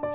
Hey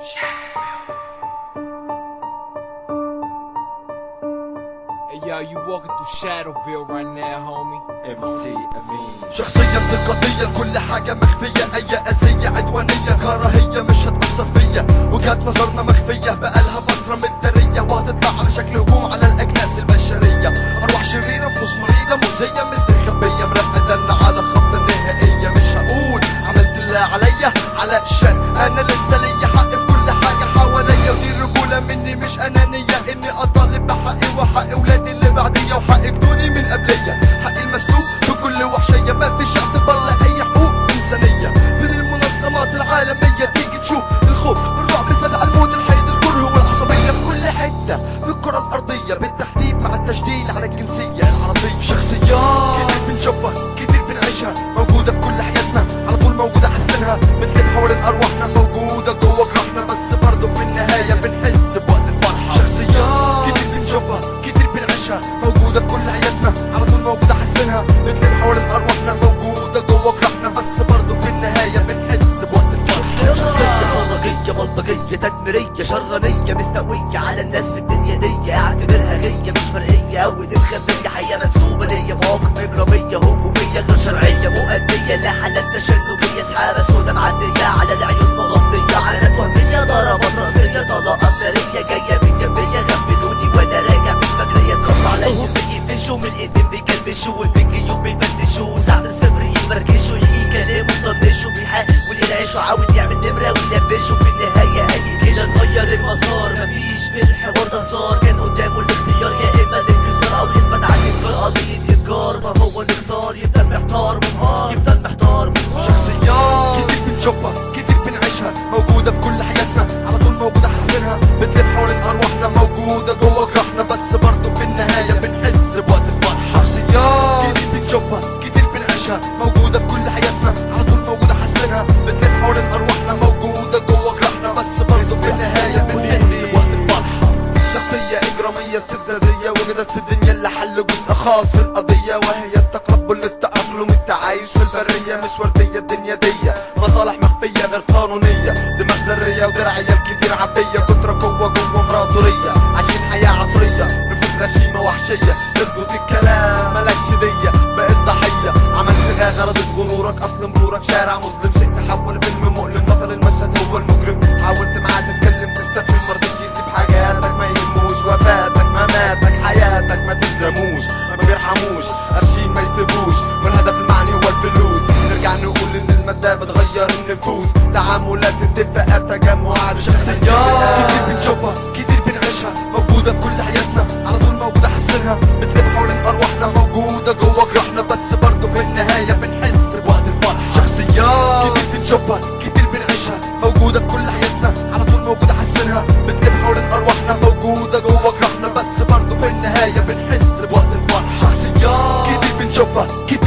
yo, you walking through Shadowville right now, homie. MC أمين. شخصية انتقادية لكل حاجة مخفية، أي أذية عدوانية كراهية مش هتأثر فيا. وجهات نظرنا مخفية بقالها فترة متدارية، وهتطلع على شكل هجوم على الأجناس البشرية. أرواح شريرة نفوس مريضة مؤذية مستخبية مرقدة على خط النهائية. مش هقول عملت اللي عليا علشان أنا لسه ليا حق في كل حاجة حواليا، ودي الرجولة مني مش أنانية، إني أطالب بحقي وحق ولادي اللي بعديا وحق جدودي من قبليا. حقي المسلوب بكل وحشية، ما فيش اعتبار لأي حقوق إنسانية. من المنظمات العالمية تيجي تشوف الخوف الرعب الفزع الموت الحيد الكره والعصبية في كل حتة في الكرة الأرضية، بالتحديد مع التشديد على الجنسية العربية. شخصيات كتير بنشوفها كتير بنعيشها، موجودة في كل حياتنا على طول موجودة حسنها، بتلف حوالين أرواحنا موجودة جوه جراحنا، بس برضه في النهاية بنحس بوقت الفرحة. شخصيات كتير بنشوفها كتير بنعيشها، موجودة في كل حياتنا على طول موجودة حسنها، بتلف حوالين أرواحنا موجودة جوه جراحنا، بس برضه في النهاية بنحس بوقت الفرحة. شخصية صدقية بلطجية تدميرية شرانية مستوية على الناس في الدنيا دي، اعتبرها غية مش مرئية أو مخبية، حياة منسوبة ليا، مواقف إجرامية هجومية غير شرعية مؤدية لحالات تشنجية، سحابة سودا معدية على العيون مغطية، علامات وهمية ضربات رأسية طلقات نارية جاية من جنبية، غفلوني وأنا راجع مش فاكرية، اتقطع عليا بيقفشوا من الإيدين بيكلبشوا والبنجيوب بيفتشوا، ساعة الصفر يبركشوا يجي كلامه يطنشوا، بيحاول ينعشوا عاوز يعمل نمرة ويلبشوا، في النهاية هي كده نغير المسار، مفيش في الحوار ده هزار، كان قدامه الاختيار يا إما الانكسار أو يثبت عليه في قضية إتجار، ما هو نختار يفضل محتار منهار، يفضل محتار منهار. شخصيات كتير بنشوفها كتير بنعيشها، موجودة في كل حياتنا على طول موجودة حسنها، بتلف حوالين أرواحنا موجودة جوه جراحنا، بس برضه في النهاية بنحس بوقت الفرحة. شخصيات كتير بنشوفها كتير بنعيشها، موجودة في كل حياتنا على طول موجودة حسنها، بتلف حوالين أرواحنا موجودة جوه جراحنا، بس برضه في النهاية بنحس بوقت الفرحة. شخصية إجرامية استفزازية وجدت في الدنيا اللي حل جزء خاص في القضية، وهي التقبل للتأقلم التعايش في البرية، مش وردية الدنيا دي، مصالح مخفية غير قانونية، دماغ ذرية ودرعية كتير عبية، كترة قوة جوه امبراطورية، عايشين حياة عصرية، نفوس غشيمة وحشية، تثبت الكلام ملكش دية، بقيت ضحية، عملت غاغة غرضت غرورك، أصل مرورك شارع مظلم، شيء تحول فيلم مؤلم، بطل المشهد هو المجرم، حاولت معاه تتكلم تستفهم مرضيش يسيب حاجاتك ما يهموش، وفاتك مماتك حياتك ما تلزموش، ما بيرحموش قرشين ما يسيبوش، والهدف المعني هو الفلوس، نرجع نقول ان المادة بتغير النفوس، تعاملات اتفاقات تجمعات. شخصيات كتير بنشوفها كتير بنعيشها، موجودة في كل حياتنا على طول موجودة حسنها، بتلف حوالين أرواحنا موجودة جوه جراحنا، بس برضه في النهاية بنحس بوقت الفرحة. شخصيات كتير بنشوفها كتير بنعيشها، موجودة في كل حياتنا على طول موجودة حسنها، بتلف حوالين أرواحنا موجودة جوه جراحنا، بس برضه في النهاية بنحس بوقت الفرحة. شخصيات كتير بنشوفها كتير